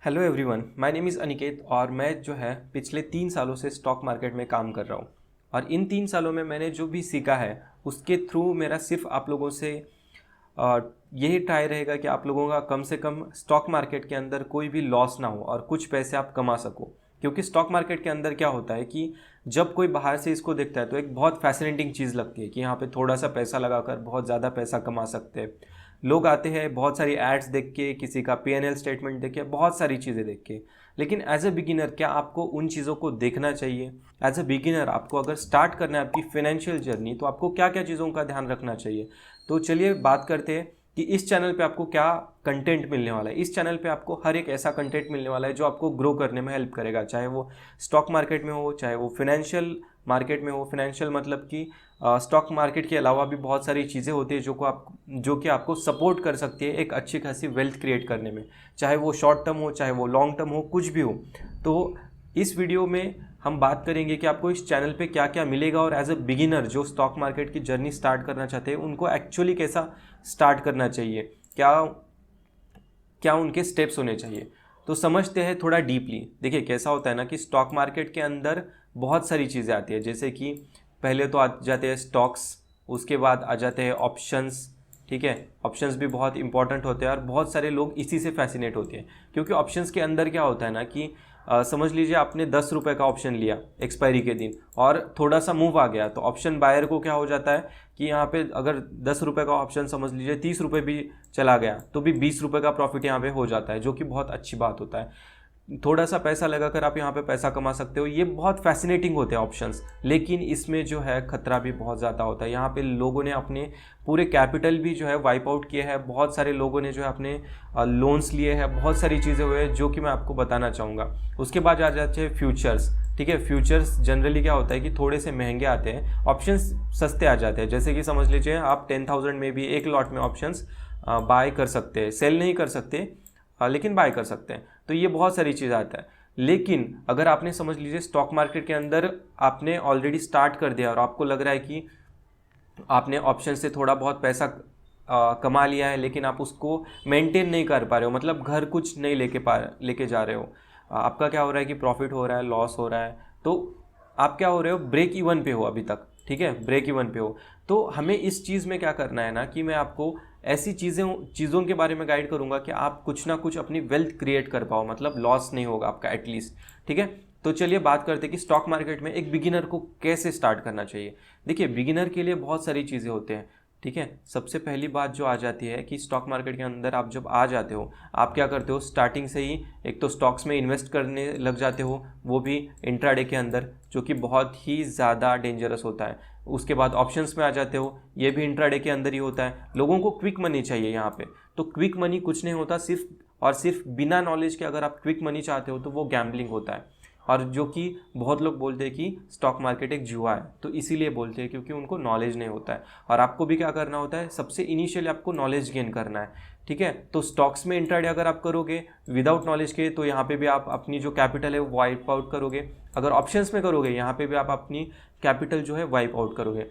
Hello everyone, my name is Aniket और मैं जो है पिछले 3 सालों से स्टॉक मार्केट में काम कर रहा हूँ। और इन 3 सालों में मैंने जो भी सीखा है उसके थ्रू मेरा सिर्फ आप लोगों से अ, यही ट्राई रहेगा कि आप लोगों का कम से कम स्टॉक मार्केट के अंदर कोई भी लॉस ना हो और कुछ पैसे आप कमा सको। क्योंकि स्टॉक मार्केट के अंदर क्या होता है कि जब कोई बाहर से इसको देखता है तो एक बहुत फैसिनेटिंग चीज़ लगती है कि यहाँ पे थोड़ा सा पैसा लगाकर बहुत ज़्यादा पैसा कमा सकते हैं। लोग आते हैं बहुत सारी एड्स देख के, किसी का पीएनएल स्टेटमेंट देख के, बहुत सारी चीज़ें देख के। लेकिन एज अ बिगिनर क्या आपको उन चीज़ों को देखना चाहिए? एज अ बिगिनर आपको अगर स्टार्ट करना है आपकी फाइनेंशियल जर्नी, तो आपको क्या क्या चीज़ों का ध्यान रखना चाहिए? तो चलिए बात करते हैं कि इस चैनल पे आपको क्या कंटेंट मिलने वाला है। इस चैनल पे आपको हर एक ऐसा कंटेंट मिलने वाला है जो आपको ग्रो करने में हेल्प करेगा, चाहे वो स्टॉक मार्केट में हो, चाहे वो फाइनेंशियल मार्केट में हो। फाइनेंशियल मतलब कि स्टॉक मार्केट के अलावा भी बहुत सारी चीज़ें होती है जो कि आपको सपोर्ट कर सकती है एक अच्छी खासी वेल्थ क्रिएट करने में, चाहे वो शॉर्ट टर्म हो, चाहे वो लॉन्ग टर्म हो, कुछ भी हो। तो इस वीडियो में हम बात करेंगे कि आपको इस चैनल पे क्या क्या मिलेगा और एज अ बिगिनर जो स्टॉक मार्केट की जर्नी स्टार्ट करना चाहते हैं उनको एक्चुअली कैसा स्टार्ट करना चाहिए, क्या क्या उनके स्टेप्स होने चाहिए। तो समझते हैं थोड़ा डीपली। देखिए कैसा होता है ना कि स्टॉक मार्केट के अंदर बहुत सारी चीज़ें आती है, जैसे कि पहले तो आ जाते हैं स्टॉक्स, उसके बाद आ जाते हैं ऑप्शंस। ठीक है, ऑप्शंस भी बहुत इंपॉर्टेंट होते हैं और बहुत सारे लोग इसी से फैसिनेट होते हैं। क्योंकि ऑप्शंस के अंदर क्या होता है ना कि समझ लीजिए आपने 10 रुपये का ऑप्शन लिया एक्सपायरी के दिन और थोड़ा सा मूव आ गया, तो ऑप्शन बायर को क्या हो जाता है कि यहाँ पे अगर 10 रुपये का ऑप्शन समझ लीजिए 30 रुपये भी चला गया तो भी 20 रुपये का प्रॉफिट यहाँ पे हो जाता है, जो कि बहुत अच्छी बात होता है। थोड़ा सा पैसा लगाकर आप यहाँ पे पैसा कमा सकते हो, ये बहुत फैसिनेटिंग होते हैं ऑप्शंस। लेकिन इसमें जो है खतरा भी बहुत ज़्यादा होता है। यहाँ पे लोगों ने अपने पूरे कैपिटल भी जो है वाइप आउट किए हैं, बहुत सारे लोगों ने जो है अपने लोन्स लिए हैं, बहुत सारी चीज़ें हुए हैं जो कि मैं आपको बताना चाहूँगा। उसके बाद आ जाते हैं फ्यूचर्स। ठीक है, फ्यूचर्स जनरली क्या होता है कि थोड़े से महंगे आते हैं, ऑप्शंस सस्ते आ जाते हैं। जैसे कि समझ लीजिए आप 10,000 में भी एक लॉट में ऑप्शंस बाय कर सकते हैं, सेल नहीं कर सकते लेकिन बाय कर सकते हैं। तो ये बहुत सारी चीज़ आता है। लेकिन अगर आपने समझ लीजिए स्टॉक मार्केट के अंदर आपने ऑलरेडी स्टार्ट कर दिया और आपको लग रहा है कि आपने ऑप्शन से थोड़ा बहुत पैसा कमा लिया है, लेकिन आप उसको मेंटेन नहीं कर पा रहे हो, मतलब घर कुछ नहीं लेके जा रहे हो। आपका क्या हो रहा है कि प्रॉफिट हो रहा है, लॉस हो रहा है, तो आप क्या हो रहे हो, ब्रेक इवन पे हो अभी तक। ठीक है, ब्रेक इवन पे हो। तो हमें इस चीज़ में क्या करना है ना कि मैं आपको ऐसी चीज़ों के बारे में गाइड करूंगा कि आप कुछ ना कुछ अपनी वेल्थ क्रिएट कर पाओ, मतलब लॉस नहीं होगा आपका एटलीस्ट। ठीक है, तो चलिए बात करते हैं कि स्टॉक मार्केट में एक बिगिनर को कैसे स्टार्ट करना चाहिए। देखिए बिगिनर के लिए बहुत सारी चीज़ें होते हैं। ठीक है, सबसे पहली बात जो आ जाती है कि स्टॉक मार्केट के अंदर आप जब आ जाते हो, आप क्या करते हो, स्टार्टिंग से ही एक तो स्टॉक्स में इन्वेस्ट करने लग जाते हो, वो भी इंट्राडे के अंदर, जो कि बहुत ही ज़्यादा डेंजरस होता है। उसके बाद ऑप्शंस में आ जाते हो, ये भी इंट्राडे के अंदर ही होता है। लोगों को क्विक मनी चाहिए यहाँ पे, तो क्विक मनी कुछ नहीं होता, सिर्फ और सिर्फ बिना नॉलेज के अगर आप क्विक मनी चाहते हो तो वो गैम्बलिंग होता है। और जो कि बहुत लोग बोलते हैं कि स्टॉक मार्केट एक जुआ है, तो इसीलिए बोलते हैं क्योंकि उनको नॉलेज नहीं होता है। और आपको भी क्या करना होता है, सबसे इनिशियली आपको नॉलेज गेन करना है। ठीक है, तो स्टॉक्स में इंट्राडे अगर आप करोगे विदाउट नॉलेज के, तो यहाँ पे भी आप अपनी जो कैपिटल है वो वाइप आउट करोगे। अगर ऑप्शंस में करोगे यहाँ पे भी आप अपनी कैपिटल जो है वाइप आउट करोगे।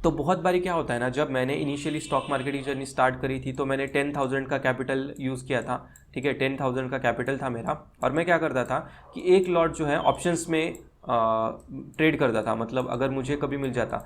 तो बहुत बारी क्या होता है ना, जब मैंने इनिशियली स्टॉक मार्केट की जर्नी स्टार्ट करी थी तो मैंने 10,000 का कैपिटल यूज़ किया था। ठीक है, 10,000 का कैपिटल था मेरा, और मैं क्या करता था कि एक लॉट जो है ऑप्शंस में ट्रेड करता था। मतलब अगर मुझे कभी मिल जाता,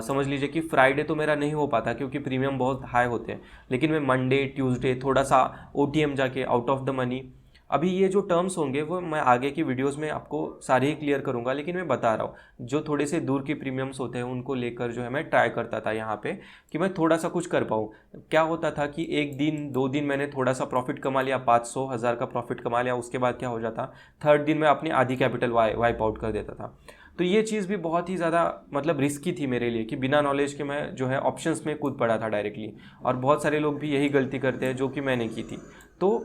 समझ लीजिए कि फ्राइडे तो मेरा नहीं हो पाता क्योंकि प्रीमियम बहुत हाई होते हैं, लेकिन मैं मंडे ट्यूसडे थोड़ा सा ओटीएम जाके आउट ऑफ द मनी, अभी ये जो टर्म्स होंगे वो मैं आगे की वीडियोस में आपको सारे ही क्लियर करूंगा, लेकिन मैं बता रहा हूँ जो थोड़े से दूर के प्रीमियम्स होते हैं उनको लेकर जो है मैं ट्राई करता था यहाँ पे कि मैं थोड़ा सा कुछ कर पाऊँ। क्या होता था कि एक दिन 2 दिन मैंने थोड़ा सा प्रॉफिट कमा लिया, 500 हज़ार का प्रॉफिट कमा लिया, उसके बाद क्या हो जाता, थर्ड दिन मैं अपनी आधी कैपिटल वाइप आउट कर देता था। तो ये चीज़ भी बहुत ही ज़्यादा मतलब रिस्की थी मेरे लिए कि बिना नॉलेज के मैं जो है ऑप्शंस में कूद पड़ा था डायरेक्टली। और बहुत सारे लोग भी यही गलती करते हैं जो कि मैंने की थी। तो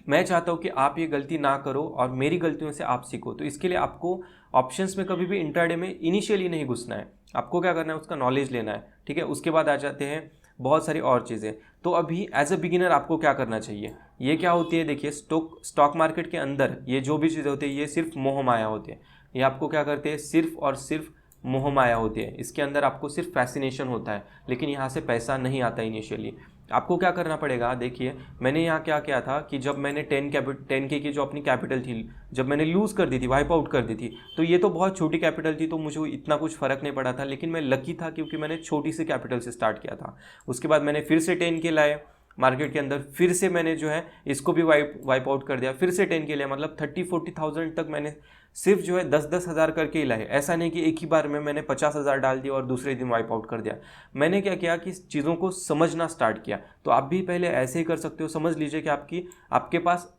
मैं चाहता हूँ कि आप ये गलती ना करो और मेरी गलतियों से आप सीखो। तो इसके लिए आपको ऑप्शंस में कभी भी इंट्राडे में इनिशियली नहीं घुसना है। आपको क्या करना है, उसका नॉलेज लेना है। ठीक है, उसके बाद आ जाते हैं बहुत सारी और चीज़ें। तो अभी एज अ बिगिनर आपको क्या करना चाहिए, ये क्या होती है, देखिए स्टॉक मार्केट के अंदर ये जो भी चीज़ें होती है ये सिर्फ मोह माया होती है। ये आपको क्या करते हैं, सिर्फ और सिर्फ मोह माया होती है। इसके अंदर आपको सिर्फ फैसिनेशन होता है, लेकिन यहाँ से पैसा नहीं आता इनिशियली। आपको क्या करना पड़ेगा, देखिए मैंने यहाँ क्या किया था कि जब मैंने 10K की जो अपनी कैपिटल थी जब मैंने लूज़ कर दी थी, वाइप आउट कर दी थी, तो ये तो बहुत छोटी कैपिटल थी, तो मुझे इतना कुछ फ़र्क नहीं पड़ा था। लेकिन मैं लकी था क्योंकि मैंने छोटी सी कैपिटल से स्टार्ट किया था। उसके बाद मैंने फिर से 10K लाए मार्केट के अंदर, फिर से मैंने जो है इसको भी वाइप आउट कर दिया, फिर से 10K लिया, मतलब 30-40,000 तक मैंने सिर्फ जो है 10-10 हज़ार करके ही लाए। ऐसा नहीं कि एक ही बार में मैंने 50,000 डाल दिया और दूसरे दिन वाइप आउट कर दिया। मैंने क्या किया कि चीज़ों को समझना स्टार्ट किया। तो आप भी पहले ऐसे ही कर सकते हो। समझ लीजिए कि आपके पास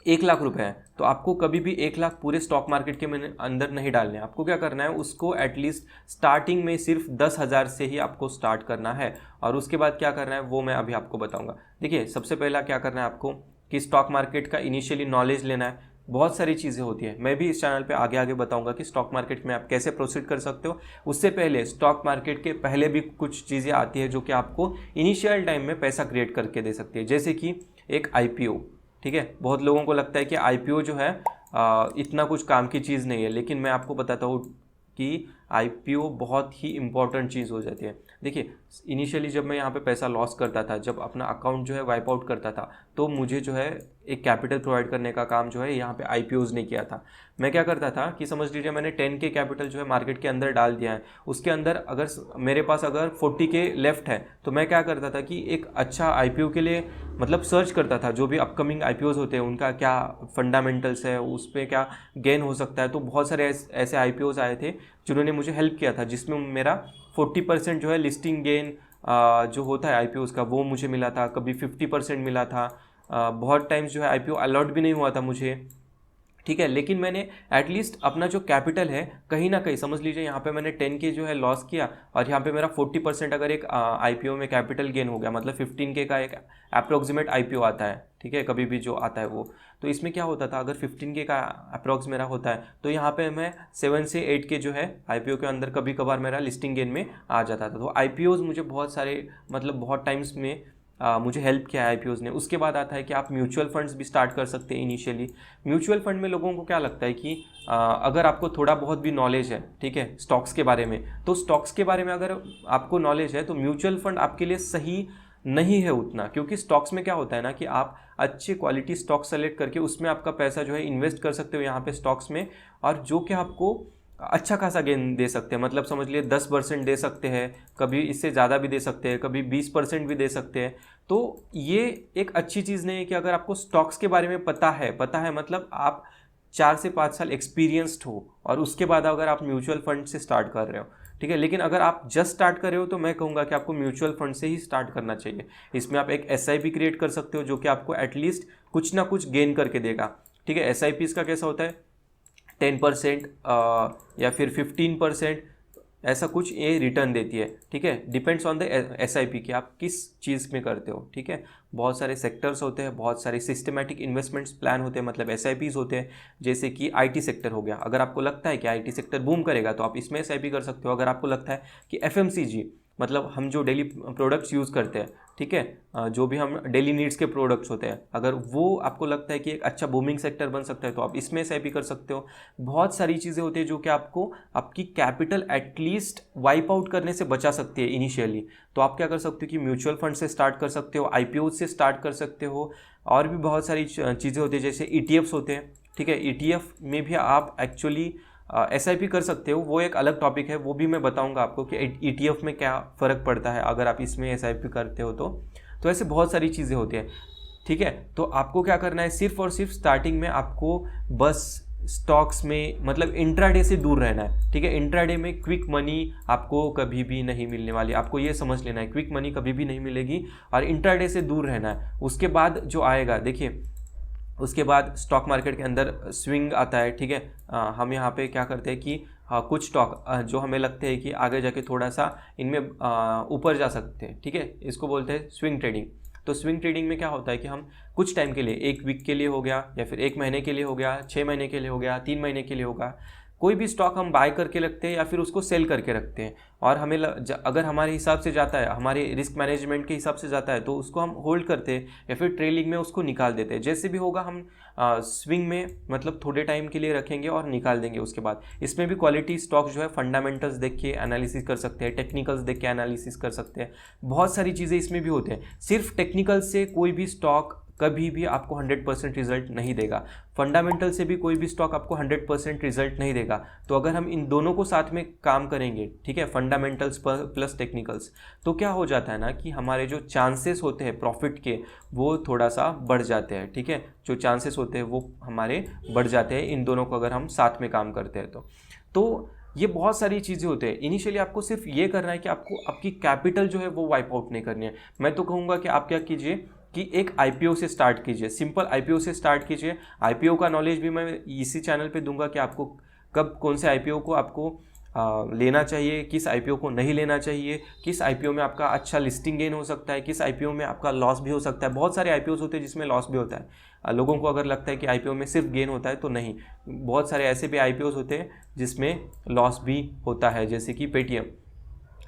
1 लाख रुपए है, तो आपको कभी भी 1 लाख पूरे स्टॉक मार्केट के अंदर नहीं डालने। आपको क्या करना है, उसको एटलीस्ट स्टार्टिंग में सिर्फ 10,000 से ही आपको स्टार्ट करना है। और उसके बाद क्या करना है वो मैं अभी आपको बताऊंगा। देखिए सबसे पहला क्या करना है आपको कि स्टॉक मार्केट का इनिशियली नॉलेज लेना है। बहुत सारी चीज़ें होती है, मैं भी इस चैनल पे आगे आगे बताऊंगा कि स्टॉक मार्केट में आप कैसे प्रोसीड कर सकते हो। उससे पहले स्टॉक मार्केट के पहले भी कुछ चीज़ें आती है जो कि आपको इनिशियल टाइम में पैसा क्रिएट करके दे सकती है, जैसे कि एक IPO। ठीक है, बहुत लोगों को लगता है कि IPO जो है इतना कुछ काम की चीज़ नहीं है, लेकिन मैं आपको बताता हूँ कि IPO बहुत ही इम्पॉर्टेंट चीज़ हो जाती है। देखिए इनिशियली जब मैं यहाँ पे पैसा लॉस करता था, जब अपना अकाउंट जो है वाइप आउट करता था, तो मुझे जो है एक कैपिटल प्रोवाइड करने का काम जो है यहाँ पे IPOs ने किया था। मैं क्या करता था कि समझ लीजिए मैंने 10K कैपिटल जो है मार्केट के अंदर डाल दिया है, उसके अंदर अगर मेरे पास अगर 40K लेफ्ट है, तो मैं क्या करता था कि एक अच्छा IPO के लिए मतलब सर्च करता था, जो भी अपकमिंग IPOs होते हैं उनका क्या फंडामेंटल्स है, उस पर क्या गेन हो सकता है। तो बहुत सारे ऐसे IPOs आए थे जिन्होंने मुझे हेल्प किया था, जिसमें मेरा 40% जो है लिस्टिंग गेन जो होता है IPOs का वो मुझे मिला था, कभी 50% मिला था। बहुत टाइम्स जो है IPO अलॉट भी नहीं हुआ था मुझे। ठीक है, लेकिन मैंने एटलीस्ट अपना जो कैपिटल है कहीं ना कहीं, समझ लीजिए यहाँ पे मैंने 10K जो है लॉस किया और यहाँ पे मेरा 40% अगर एक IPO में कैपिटल गेन हो गया, मतलब 15K का एक अप्रोक्सीमेट IPO आता है। ठीक है, कभी भी जो आता है वो, तो इसमें क्या होता था, अगर 15K का अप्रोक्स मेरा होता है तो यहाँ पे मैं 7 से 8K जो है IPO के अंदर कभी कभार मेरा लिस्टिंग गेन में आ जाता था। तो IPOs मुझे बहुत सारे मतलब बहुत टाइम्स में मुझे हेल्प किया है IPOs ने। उसके बाद आता है कि आप म्यूचुअल फंड्स भी स्टार्ट कर सकते हैं इनिशियली। म्यूचुअल फंड में लोगों को क्या लगता है कि अगर आपको थोड़ा बहुत भी नॉलेज है, ठीक है, स्टॉक्स के बारे में, तो स्टॉक्स के बारे में अगर आपको नॉलेज है तो म्यूचुअल फंड आपके लिए सही नहीं है उतना। क्योंकि स्टॉक्स में क्या होता है ना कि आप अच्छे क्वालिटी स्टॉक सेलेक्ट करके उसमें आपका पैसा जो है इन्वेस्ट कर सकते हो यहाँ पे स्टॉक्स में, और जो कि आपको अच्छा खासा गेन दे सकते हैं। मतलब समझ लिए 10% दे सकते हैं, कभी इससे ज़्यादा भी दे सकते हैं, कभी 20% भी दे सकते हैं। तो ये एक अच्छी चीज़ नहीं है कि अगर आपको स्टॉक्स के बारे में पता है मतलब आप 4 से 5 साल एक्सपीरियंस्ड हो, और उसके बाद अगर आप म्यूचुअल फंड से स्टार्ट कर रहे हो। ठीक है, लेकिन अगर आप जस्ट स्टार्ट कर रहे हो तो मैं कहूँगा कि आपको म्यूचुअल फंड से ही स्टार्ट करना चाहिए। इसमें आप एक SIP क्रिएट कर सकते हो जो कि आपको एटलीस्ट कुछ ना कुछ गेन करके देगा। ठीक है, SIPs का कैसा होता है, 10% या फिर 15% ऐसा कुछ ये रिटर्न देती है। ठीक है, डिपेंड्स ऑन द SIP कि आप किस चीज़ में करते हो। ठीक है, बहुत सारे सेक्टर्स होते हैं, बहुत सारे सिस्टमेटिक इन्वेस्टमेंट्स प्लान होते हैं, मतलब SIPs होते हैं। जैसे कि IT सेक्टर हो गया, अगर आपको लगता है कि IT सेक्टर बूम करेगा तो आप इसमें SIP कर सकते हो। अगर आपको लगता है कि FMCG, मतलब हम जो डेली प्रोडक्ट्स यूज़ करते हैं, ठीक है, जो भी हम डेली नीड्स के प्रोडक्ट्स होते हैं, अगर वो आपको लगता है कि एक अच्छा बूमिंग सेक्टर बन सकता है तो आप इसमें SIP कर सकते हो। बहुत सारी चीज़ें होती है जो कि आपको आपकी कैपिटल एटलीस्ट वाइप आउट करने से बचा सकती है इनिशियली। तो आप क्या कर सकते हो कि म्यूचुअल फंड से स्टार्ट कर सकते हो, IPO से स्टार्ट कर सकते हो, और भी बहुत सारी चीज़ें होती है जैसे ETFs होते हैं। ठीक है, ETF में भी आप एक्चुअली SIP कर सकते हो, वो एक अलग टॉपिक है, वो भी मैं बताऊंगा आपको कि ETF में क्या फ़र्क पड़ता है अगर आप इसमें SIP करते हो तो ऐसे बहुत सारी चीज़ें होती है। ठीक है, तो आपको क्या करना है, सिर्फ और सिर्फ स्टार्टिंग में आपको बस स्टॉक्स में मतलब इंट्राडे से दूर रहना है। ठीक है, इंट्राडे में क्विक मनी आपको कभी भी नहीं मिलने वाली, आपको ये समझ लेना है, क्विक मनी कभी भी नहीं मिलेगी, और इंट्राडे से दूर रहना है। उसके बाद जो आएगा, देखिए उसके बाद स्टॉक मार्केट के अंदर स्विंग आता है। ठीक है, हम यहाँ पे क्या करते हैं कि कुछ स्टॉक जो हमें लगते हैं कि आगे जाके थोड़ा सा इनमें ऊपर जा सकते हैं, ठीक है, इसको बोलते हैं स्विंग ट्रेडिंग। तो स्विंग ट्रेडिंग में क्या होता है कि हम कुछ टाइम के लिए, 1 वीक के लिए हो गया, या फिर 1 महीने के लिए हो गया, 6 महीने के लिए हो गया, 3 महीने के लिए होगा, कोई भी स्टॉक हम बाय करके रखते हैं या फिर उसको सेल करके रखते हैं, और हमें अगर हमारे हिसाब से जाता है, हमारे रिस्क मैनेजमेंट के हिसाब से जाता है, तो उसको हम होल्ड करते हैं या फिर ट्रेलिंग में उसको निकाल देते हैं। जैसे भी होगा हम स्विंग में मतलब थोड़े टाइम के लिए रखेंगे और निकाल देंगे उसके बाद। इसमें भी क्वालिटी स्टॉक जो है फंडामेंटल्स देख के एनालिसिस कर सकते हैं, टेक्निकल्स देख के एनालिसिस कर सकते हैं, बहुत सारी चीज़ें इसमें भी होते हैं। सिर्फ टेक्निकल से कोई भी स्टॉक कभी भी आपको 100% रिजल्ट नहीं देगा, फंडामेंटल से भी कोई भी स्टॉक आपको 100% रिजल्ट नहीं देगा। तो अगर हम इन दोनों को साथ में काम करेंगे, ठीक है, फंडामेंटल्स प्लस टेक्निकल्स, तो क्या हो जाता है ना कि हमारे जो चांसेस होते हैं प्रॉफिट के वो थोड़ा सा बढ़ जाते हैं, ठीक है, जो चांसेस होते हैं वो हमारे बढ़ जाते हैं इन दोनों को अगर हम साथ में काम करते हैं तो ये बहुत सारी चीज़ें होते हैं। इनिशियली आपको सिर्फ ये करना है कि आपको आपकी कैपिटल जो है वो वाइप आउट नहीं करनी है। मैं तो कहूँगा कि आप क्या कीजिए कि एक आईपीओ से स्टार्ट कीजिए, सिंपल आईपीओ से स्टार्ट कीजिए। आईपीओ का नॉलेज भी मैं इसी चैनल पे दूंगा कि आपको कब कौन से आईपीओ को आपको लेना चाहिए, किस आईपीओ को नहीं लेना चाहिए, किस आईपीओ में आपका अच्छा लिस्टिंग गेन हो सकता है, किस आईपीओ में आपका लॉस भी हो सकता है। बहुत सारे आईपीओ होते हैं जिसमें लॉस भी होता है। लोगों को अगर लगता है कि आईपीओ में सिर्फ गेन होता है, तो नहीं, बहुत सारे ऐसे भी आईपीओ होते हैं जिसमें लॉस भी होता है, जैसे कि पेटीएम।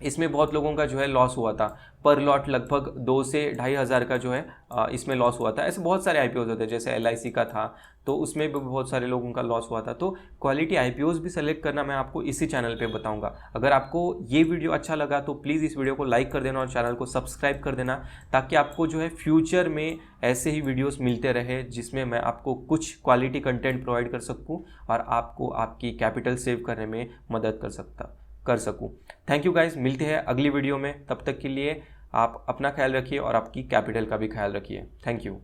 इसमें बहुत लोगों का जो है लॉस हुआ था, पर लॉट लगभग 2 से 2,500 हज़ार का जो है इसमें लॉस हुआ था। ऐसे बहुत सारे आईपीओज होते हैं, जैसे LIC का था, तो उसमें भी बहुत सारे लोगों का लॉस हुआ था। तो क्वालिटी आईपीओज भी सेलेक्ट करना मैं आपको इसी चैनल पे बताऊंगा। अगर आपको ये वीडियो अच्छा लगा तो प्लीज़ इस वीडियो को लाइक कर देना और चैनल को सब्सक्राइब कर देना, ताकि आपको जो है फ्यूचर में ऐसे ही वीडियोस मिलते रहे जिसमें मैं आपको कुछ क्वालिटी कंटेंट प्रोवाइड कर सकूँ और आपको आपकी कैपिटल सेव करने में मदद कर सकूँ। थैंक यू गाइस, मिलते हैं अगली वीडियो में। तब तक के लिए आप अपना ख्याल रखिए और आपकी कैपिटल का भी ख्याल रखिए। Thank you.